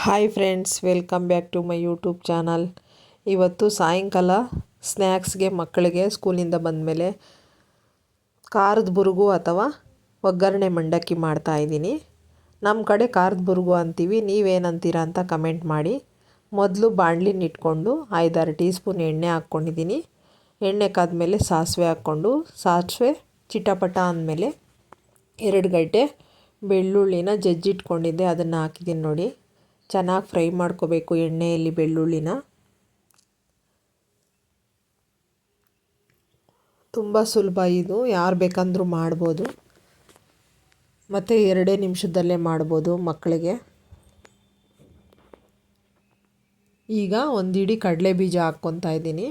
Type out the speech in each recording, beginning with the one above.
Hi friends, welcome back to my YouTube channel. ಇವತ್ತು ಸಾಯಂಕಾಲ ಸ್ನ್ಯಾಕ್ಸ್ಗೆ ಮಕ್ಕಳಿಗೆ ಸ್ಕೂಲಿಂದ ಬಂದಮೇಲೆ ಖಾರದ ಬುರುಗು ಅಥವಾ ಒಗ್ಗರಣೆ ಮಂಡಕ್ಕಿ ಮಾಡ್ತಾಯಿದ್ದೀನಿ. ನಮ್ಮ ಕಡೆ ಖಾರದ ಬುರುಗು ಅಂತೀವಿ, ನೀವೇನಂತೀರ ಅಂತ ಕಮೆಂಟ್ ಮಾಡಿ. ಮೊದಲು ಬಾಣಲಿನ ಇಟ್ಕೊಂಡು 5-6 ಟೀ ಸ್ಪೂನ್ ಎಣ್ಣೆ ಹಾಕ್ಕೊಂಡಿದ್ದೀನಿ. ಎಣ್ಣೆ ಕಾದ್ಮೇಲೆ ಸಾಸಿವೆ ಹಾಕ್ಕೊಂಡು, ಸಾಸಿವೆ ಚಿಟಪಟ ಅಂದಮೇಲೆ 2 ಗಡ್ಡೆ ಬೆಳ್ಳುಳ್ಳಿನ ಜಜ್ಜಿಟ್ಕೊಂಡಿದ್ದೆ, ಅದನ್ನು ಹಾಕಿದ್ದೀನಿ ನೋಡಿ. ಚೆನ್ನಾಗಿ ಫ್ರೈ ಮಾಡ್ಕೋಬೇಕು ಎಣ್ಣೆಯಲ್ಲಿ ಬೆಳ್ಳುಳ್ಳಿನ. ತುಂಬ ಸುಲಭ ಇದು, ಯಾರು ಬೇಕಂದ್ರೂ ಮಾಡ್ಬೋದು, ಮತ್ತು 2 ನಿಮಿಷದಲ್ಲೇ ಮಾಡ್ಬೋದು ಮಕ್ಕಳಿಗೆ. ಈಗ ಒಂದು ಹಿಡಿ ಕಡಲೆ ಬೀಜ ಹಾಕ್ಕೊತಾ ಇದ್ದೀನಿ.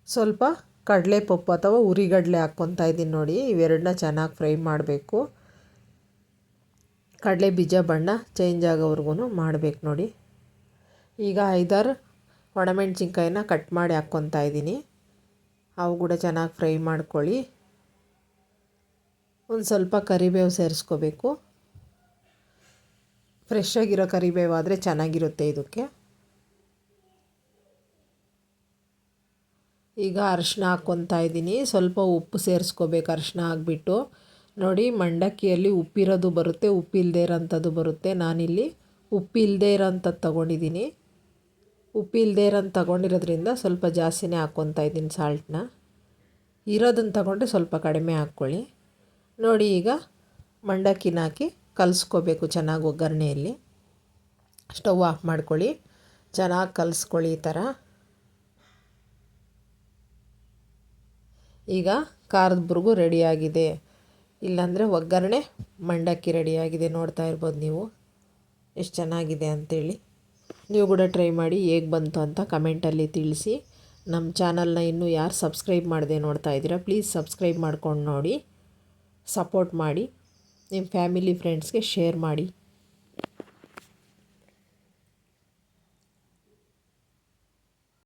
ಸ್ವಲ್ಪ ಕಡಲೆಪಪ್ಪು ಅಥವಾ ಹುರಿಗಡಲೆ ಹಾಕ್ಕೊತಾ ಇದ್ದೀನಿ ನೋಡಿ. ಇವೆರಡನ್ನ ಚೆನ್ನಾಗಿ ಫ್ರೈ ಮಾಡಬೇಕು. ಕಡಲೆ ಬೀಜ ಬಣ್ಣ ಚೇಂಜ್ ಆಗೋವರೆಗೂ ಮಾಡಬೇಕು ನೋಡಿ. ಈಗ 5-6 ಒಣಮೆಣ್ಸಿನ್ಕಾಯಿನ ಕಟ್ ಮಾಡಿ ಹಾಕ್ಕೊತಾ ಇದ್ದೀನಿ. ಅವು ಕೂಡ ಚೆನ್ನಾಗಿ ಫ್ರೈ ಮಾಡ್ಕೊಳ್ಳಿ. ಒಂದು ಸ್ವಲ್ಪ ಕರಿಬೇವು ಸೇರಿಸ್ಕೋಬೇಕು. ಫ್ರೆಶ್ ಆಗಿರೋ ಕರಿಬೇವು ಆದರೆ ಚೆನ್ನಾಗಿರುತ್ತೆ ಇದಕ್ಕೆ. ಈಗ ಅರಿಶಿನ ಹಾಕ್ಕೊತಾ ಇದ್ದೀನಿ. ಸ್ವಲ್ಪ ಉಪ್ಪು ಸೇರಿಸ್ಕೋಬೇಕು ಅರಿಶಿನ ಹಾಕ್ಬಿಟ್ಟು. ನೋಡಿ, ಮಂಡಕ್ಕಿಯಲ್ಲಿ ಉಪ್ಪಿರೋದು ಬರುತ್ತೆ, ಉಪ್ಪಿಲ್ಲದೆ ಇರೋಂಥದ್ದು ಬರುತ್ತೆ. ನಾನಿಲ್ಲಿ ಉಪ್ಪಿಲ್ಲದೆ ಇರೋಂಥದ್ದು ತೊಗೊಂಡಿದ್ದೀನಿ. ಉಪ್ಪಿಲ್ಲದೆ ಇರೋಂಥ ತೊಗೊಂಡಿರೋದ್ರಿಂದ ಸ್ವಲ್ಪ ಜಾಸ್ತಿನೇ ಹಾಕ್ಕೊತಾ ಇದ್ದೀನಿ ಸಾಲ್ಟನ್ನ. ಇರೋದನ್ನು ತಗೊಂಡ್ರೆ ಸ್ವಲ್ಪ ಕಡಿಮೆ ಹಾಕ್ಕೊಳ್ಳಿ. ನೋಡಿ, ಈಗ ಮಂಡಕ್ಕಿನ ಹಾಕಿ ಕಲಿಸ್ಕೋಬೇಕು ಚೆನ್ನಾಗಿ ಒಗ್ಗರಣೆಯಲ್ಲಿ. ಸ್ಟವ್ ಆಫ್ ಮಾಡ್ಕೊಳ್ಳಿ, ಚೆನ್ನಾಗಿ ಕಲಿಸ್ಕೊಳ್ಳಿ ಈ ಥರ. ಈಗ ಖಾರದ ಬುರುಗು ರೆಡಿಯಾಗಿದೆ, ಇಲ್ಲಾಂದರೆ ಒಗ್ಗರಣೆ ಮಂಡಕ್ಕಿ ರೆಡಿಯಾಗಿದೆ. ನೋಡ್ತಾ ಇರ್ಬೋದು ನೀವು ಎಷ್ಟು ಚೆನ್ನಾಗಿದೆ ಅಂಥೇಳಿ. ನೀವು ಕೂಡ ಟ್ರೈ ಮಾಡಿ, ಹೇಗೆ ಬಂತು ಅಂತ ಕಮೆಂಟಲ್ಲಿ ತಿಳಿಸಿ. ನಮ್ಮ ಚಾನಲ್ನ ಇನ್ನೂ ಯಾರು ಸಬ್ಸ್ಕ್ರೈಬ್ ಮಾಡದೆ ನೋಡ್ತಾ ಇದ್ದೀರಾ, ಪ್ಲೀಸ್ ಸಬ್ಸ್ಕ್ರೈಬ್ ಮಾಡ್ಕೊಂಡು ನೋಡಿ, ಸಪೋರ್ಟ್ ಮಾಡಿ, ನಿಮ್ಮ ಫ್ಯಾಮಿಲಿ ಫ್ರೆಂಡ್ಸ್ಗೆ ಶೇರ್ ಮಾಡಿ.